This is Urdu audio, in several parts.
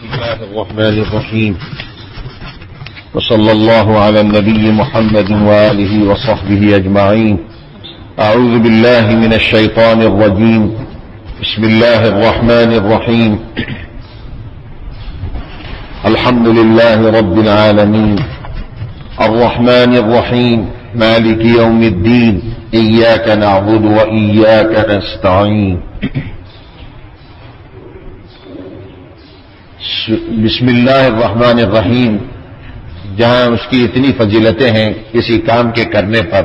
بسم الله الرحمن الرحيم وصلى الله على النبي محمد وآله وصحبه أجمعين. أعوذ بالله من الشيطان الرجيم. بسم الله الرحمن الرحيم. الحمد لله رب العالمين الرحمن الرحيم مالك يوم الدين إياك نعبد وإياك نستعين. بسم اللہ الرحمن الرحیم. جہاں اس کی اتنی فضیلتیں ہیں کسی کام کے کرنے پر،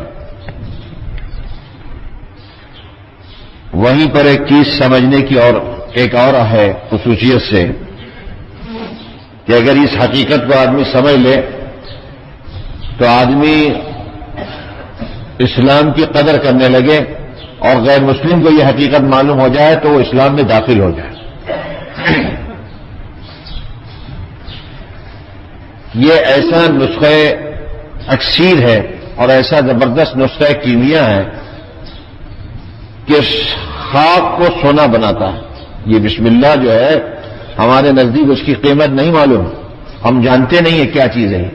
وہیں پر ایک چیز سمجھنے کی اور ایک اور ہے خصوصیت سے کہ اگر اس حقیقت کو آدمی سمجھ لے تو آدمی اسلام کی قدر کرنے لگے، اور غیر مسلم کو یہ حقیقت معلوم ہو جائے تو وہ اسلام میں داخل ہو جائے. یہ ایسا نسخہ اکسیر ہے اور ایسا زبردست نسخہ کیمیا ہے کہ خاک کو سونا بناتا ہے. یہ بسم اللہ جو ہے ہمارے نزدیک اس کی قیمت نہیں معلوم، ہم جانتے نہیں ہیں کیا چیز ہے.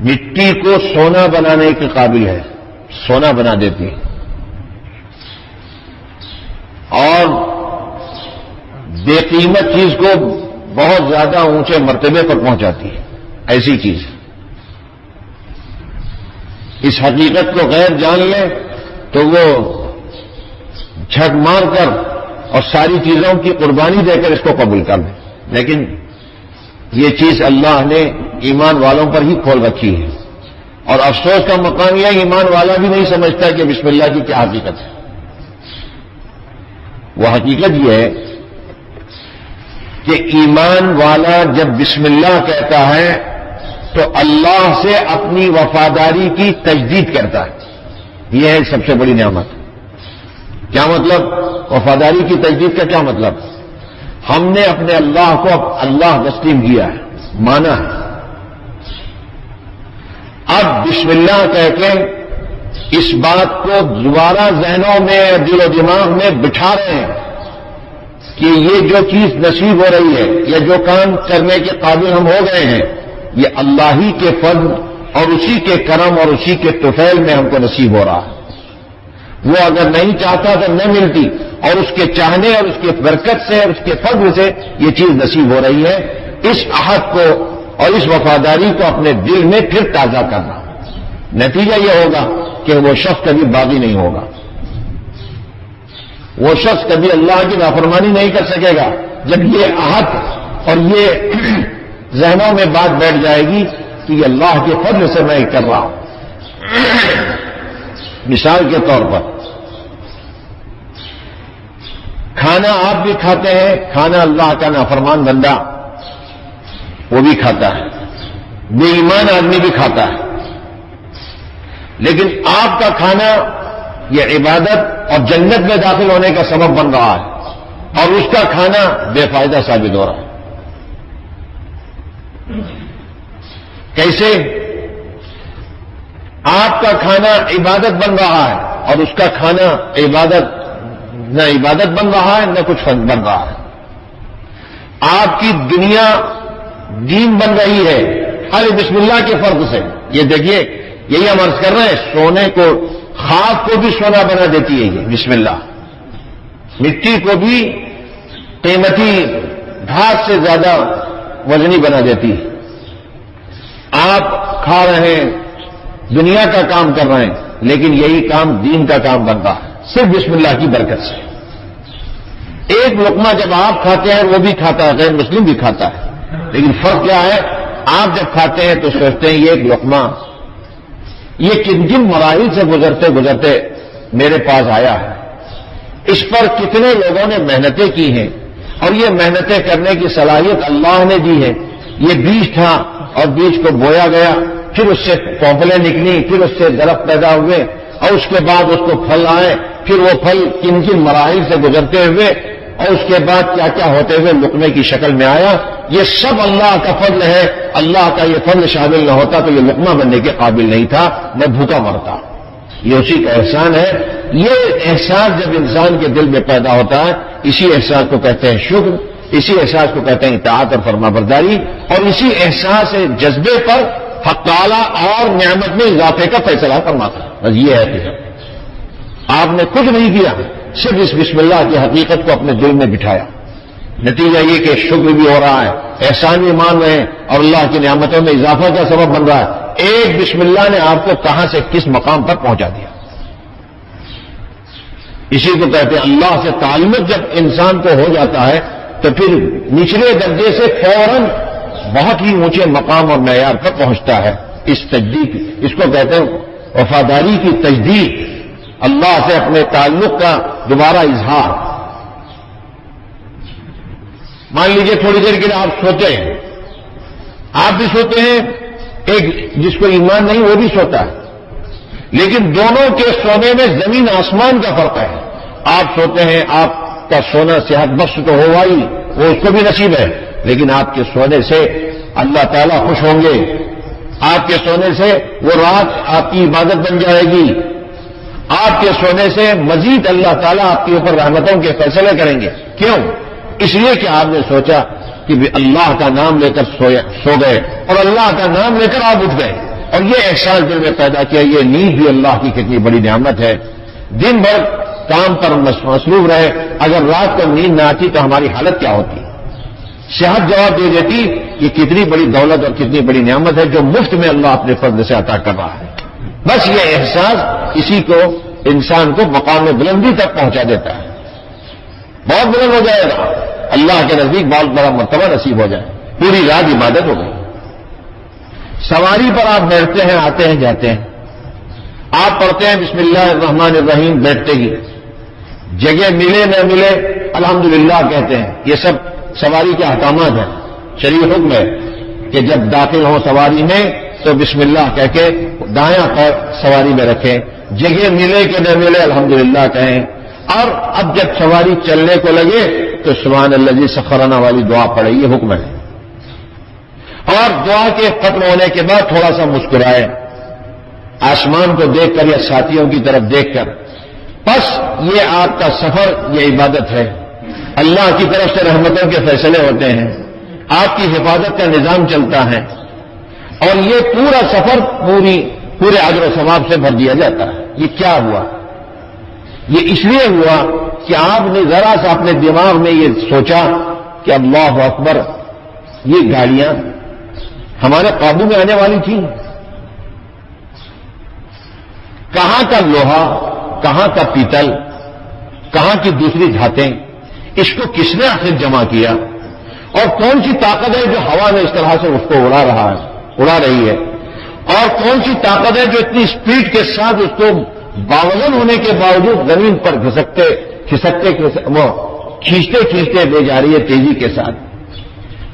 مٹی کو سونا بنانے کے قابل ہے، سونا بنا دیتی ہے، اور بے قیمت چیز کو بہت زیادہ اونچے مرتبے پر پہنچاتی ہے. ایسی چیز اس حقیقت کو غیر جان لے تو وہ جھک مار کر اور ساری چیزوں کی قربانی دے کر اس کو قبول کر لے. لیکن یہ چیز اللہ نے ایمان والوں پر ہی کھول رکھی ہے، اور افسوس کا مقام یہ ایمان والا بھی نہیں سمجھتا کہ بسم اللہ کی کیا حقیقت ہے. وہ حقیقت یہ ہے کہ ایمان والا جب بسم اللہ کہتا ہے تو اللہ سے اپنی وفاداری کی تجدید کرتا ہے. یہ ہے سب سے بڑی نعمت. کیا مطلب؟ وفاداری کی تجدید کا کیا مطلب؟ ہم نے اپنے اللہ کو اللہ تسلیم کیا ہے، مانا ہے. اب بسم اللہ کہہ کے اس بات کو دوبارہ ذہنوں میں دل و دماغ میں بٹھا رہے ہیں کہ یہ جو چیز نصیب ہو رہی ہے یا جو کام کرنے کے قابل ہم ہو گئے ہیں، یہ اللہ ہی کے فضل اور اسی کے کرم اور اسی کے طفیل میں ہم کو نصیب ہو رہا ہے. وہ اگر نہیں چاہتا تو نہ ملتی، اور اس کے چاہنے اور اس کے برکت سے اور اس کے فضل سے یہ چیز نصیب ہو رہی ہے. اس عہد کو اور اس وفاداری کو اپنے دل میں پھر تازہ کرنا. نتیجہ یہ ہوگا کہ وہ شخص کبھی باغی نہیں ہوگا، وہ شخص کبھی اللہ کی نافرمانی نہیں کر سکے گا. جب یہ عہد اور یہ ذہنوں میں بات بیٹھ جائے گی کہ یہ اللہ کے فضل سے میں کر رہا ہوں. مثال کے طور پر کھانا آپ بھی کھاتے ہیں، کھانا اللہ کا نافرمان بندہ وہ بھی کھاتا ہے، بے ایمان آدمی بھی کھاتا ہے. لیکن آپ کا کھانا یہ عبادت اور جنت میں داخل ہونے کا سبب بن رہا ہے، اور اس کا کھانا بے فائدہ ثابت ہو رہا ہے. کیسے؟ آپ کا کھانا عبادت بن رہا ہے اور اس کا کھانا نہ عبادت بن رہا ہے نہ کچھ بن رہا ہے. آپ کی دنیا دین بن رہی ہے خالی بسم اللہ کے فرق سے. یہ دیکھیے، یہی ہم عرض کر رہے ہیں، سونے کو، خاک کو بھی سونا بنا دیتی ہے یہ بسم اللہ. مٹی کو بھی قیمتی گھاس سے زیادہ وزنی بنا دیتی ہے. آپ کھا رہے ہیں، دنیا کا کام کر رہے ہیں، لیکن یہی کام دین کا کام بنتا ہے صرف بسم اللہ کی برکت سے. ایک لقمہ جب آپ کھاتے ہیں وہ بھی کھاتا ہے، غیر مسلم بھی کھاتا ہے، لیکن فرق کیا ہے؟ آپ جب کھاتے ہیں تو سوچتے ہیں یہ ایک لقمہ یہ کن کن مراحل سے گزرتے گزرتے میرے پاس آیا ہے، اس پر کتنے لوگوں نے محنتیں کی ہیں، اور یہ محنتیں کرنے کی صلاحیت اللہ نے دی ہے. یہ بیج تھا اور بیج کو بویا گیا، پھر اس سے پونپلیں نکلی، پھر اس سے درخت پیدا ہوئے، اور اس کے بعد اس کو پھل آئے، پھر وہ پھل کن کن مراحل سے گزرتے ہوئے اور اس کے بعد کیا کیا ہوتے ہوئے لقمے کی شکل میں آیا. یہ سب اللہ کا فضل ہے. اللہ کا یہ فضل شامل نہ ہوتا تو یہ لقمہ بننے کے قابل نہیں تھا، میں بھوکا مرتا. یہ اسی کا احسان ہے. یہ احساس جب انسان کے دل میں پیدا ہوتا ہے، اسی احساس کو کہتے ہیں شکر. اسی احساس کو کہتے ہیں اطاعت اور فرما برداری، اور اسی احساس جذبے پر حق تعالی اور نعمت میں اضافے کا فیصلہ فرماتا ہے. بس یہ ہے کہ آپ نے کچھ نہیں کیا، صرف اس بسم اللہ کی حقیقت کو اپنے دل میں بٹھایا. نتیجہ یہ کہ شکر بھی ہو رہا ہے، احسان بھی مان رہے ہیں، اور اللہ کی نعمتوں میں اضافہ کا سبب بن رہا ہے. ایک بسم اللہ نے آپ کو کہاں سے کس مقام پر پہنچا دیا. اسی کو کہتے ہیں اللہ سے تعلق جب انسان کو ہو جاتا ہے تو پھر نچلے درجے سے فوراً بہت ہی اونچے مقام اور معیار پر پہنچتا ہے. اس تجدید، اس کو کہتے ہیں وفاداری کی تجدید، اللہ سے اپنے تعلق کا دوبارہ اظہار. مان لیجئے تھوڑی دیر کے لیے آپ سوتے ہیں، آپ بھی سوتے ہیں، ایک جس کو ایمان نہیں وہ بھی سوتا ہے، لیکن دونوں کے سونے میں زمین آسمان کا فرق ہے. آپ سوتے ہیں، آپ کا سونا صحت بخش تو ہوا ہی، وہ اس کو بھی نصیب ہے، لیکن آپ کے سونے سے اللہ تعالیٰ خوش ہوں گے. آپ کے سونے سے وہ رات آپ کی عبادت بن جائے گی. آپ کے سونے سے مزید اللہ تعالیٰ آپ کے اوپر رحمتوں کے فیصلے کریں گے. کیوں؟ اس لیے کہ آپ نے سوچا کہ اللہ کا نام لے کر سو گئے اور اللہ کا نام لے کر آپ اٹھ گئے، اور یہ احساس دل میں پیدا کیا یہ نیند بھی اللہ کی کتنی بڑی نعمت ہے. دن بھر کام پر مصروف رہے، اگر رات کو نیند نہ آتی تو ہماری حالت کیا ہوتی؟ صحت جواب دے دیتی کہ کتنی بڑی دولت اور کتنی بڑی نعمت ہے جو مفت میں اللہ اپنے فضل سے عطا کر رہا ہے. بس یہ احساس اسی کو انسان کو مقام بلندی تک پہنچا دیتا ہے. بہت بلند ہو جائے گا، اللہ کے نزدیک بہت بڑا مرتبہ نصیب ہو جائے، پوری رات عبادت ہو گئی. سواری پر آپ بیٹھتے ہیں، آتے ہیں، جاتے ہیں، آپ پڑھتے ہیں بسم اللہ الرحمن الرحیم بیٹھتے ہی، جگہ ملے نہ ملے الحمدللہ کہتے ہیں. یہ سب سواری کے احکامات ہیں. شریع حکم ہے کہ جب داخل ہو سواری میں تو بسم اللہ کہہ کے دایاں پیر سواری میں رکھیں، جگہ ملے کہ نہ ملے الحمدللہ کہیں. اور اب جب سواری چلنے کو لگے تو سبحان الذی سخرنا والی دعا پڑھے، یہ حکم ہے. اور دعا کے ختم ہونے کے بعد تھوڑا سا مسکرائے، آسمان کو دیکھ کر یا ساتھیوں کی طرف دیکھ کر. بس یہ آپ کا سفر، یہ عبادت ہے. اللہ کی طرف سے رحمتوں کے فیصلے ہوتے ہیں، آپ کی حفاظت کا نظام چلتا ہے، اور یہ پورا سفر پورے اجر و ثواب سے بھر دیا جاتا ہے. یہ کیا ہوا؟ یہ اس لیے ہوا کہ آپ نے ذرا سا اپنے دماغ میں یہ سوچا کہ اللہ اکبر، یہ گاڑیاں ہمارے قابو میں آنے والی تھیں. کہاں کا لوہا، کہاں کا پیتل، کہاں کی دوسری دھاتیں، اس کو کس نے آخر جمع کیا؟ اور کون سی طاقت ہے جو ہوا میں اس طرح سے اس کو اڑا رہی ہے؟ اور کون سی طاقت ہے جو اتنی اسپیڈ کے ساتھ اس کو باوزن ہونے کے باوجود زمین پر کھینچتے لے جا رہی ہے تیزی کے ساتھ؟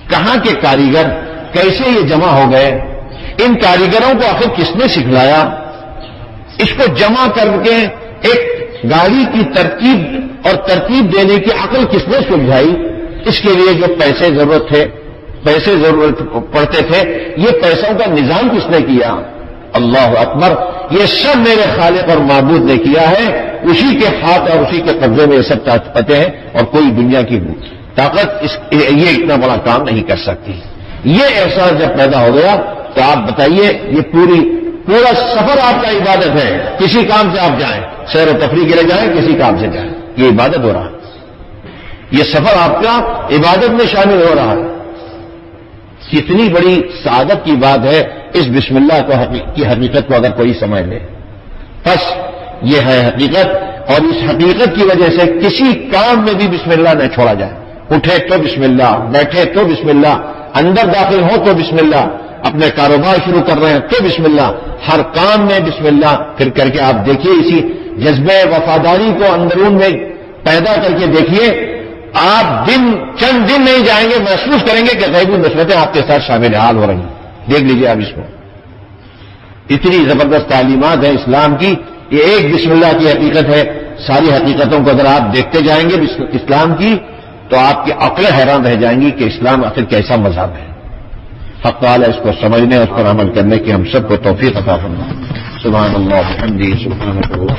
کہاں کے کاریگر، کیسے یہ جمع ہو گئے؟ ان کاریگروں کو آخر کس نے سکھلایا؟ اس کو جمع کر کے ایک گاڑی کی ترتیب دینے کی عقل کس نے سلجھائی؟ اس کے لیے جو پیسے ضرورت پڑتے تھے، یہ پیسوں کا نظام کس نے کیا؟ اللہ اکبر، یہ سب میرے خالق اور معبود نے کیا ہے. اسی کے ہاتھ اور اسی کے قبضے میں یہ سب طاقتیں ہیں، اور کوئی دنیا کی طاقت یہ اتنا بڑا کام نہیں کر سکتی. یہ احساس جب پیدا ہو گیا تو آپ بتائیے، یہ پورا سفر آپ کا عبادت ہے. کسی کام سے آپ جائیں، سیر و تفریح کے لیے جائیں، کسی کام سے جائیں، یہ عبادت ہو رہا ہے. یہ سفر آپ کا عبادت میں شامل ہو رہا ہے. کتنی بڑی سعادت کی بات ہے اس بسم اللہ کی حقیقت کو اگر کوئی سمجھ لے. بس یہ ہے حقیقت، اور اس حقیقت کی وجہ سے کسی کام میں بھی بسم اللہ نہ چھوڑا جائے. اٹھے تو بسم اللہ، بیٹھے تو بسم اللہ، اندر داخل ہو تو بسم اللہ، اپنے کاروبار شروع کر رہے ہیں تو بسم اللہ، ہر کام میں بسم اللہ. پھر کر کے آپ دیکھیے، اسی جذبہ وفاداری کو اندرون میں پیدا کر کے دیکھیے، آپ چند دن نہیں جائیں گے، محسوس کریں گے کہ غیبی نصرتیں آپ کے ساتھ شامل حال ہو رہی ہیں. دیکھ لیجیے آپ اس کو. اتنی زبردست تعلیمات ہیں اسلام کی. یہ ایک بسم اللہ کی حقیقت ہے. ساری حقیقتوں کو اگر آپ دیکھتے جائیں گے اسلام کی تو آپ کی عقلیں حیران رہ جائیں گی کہ اسلام آخر کیسا مذہب ہے. حق تعالی اس کو سمجھنے اور اس پر عمل کرنے کی ہم سب کو توفیق عطا فرمائے. سبحان اللہ وبحمدہ، سبحان اللہ.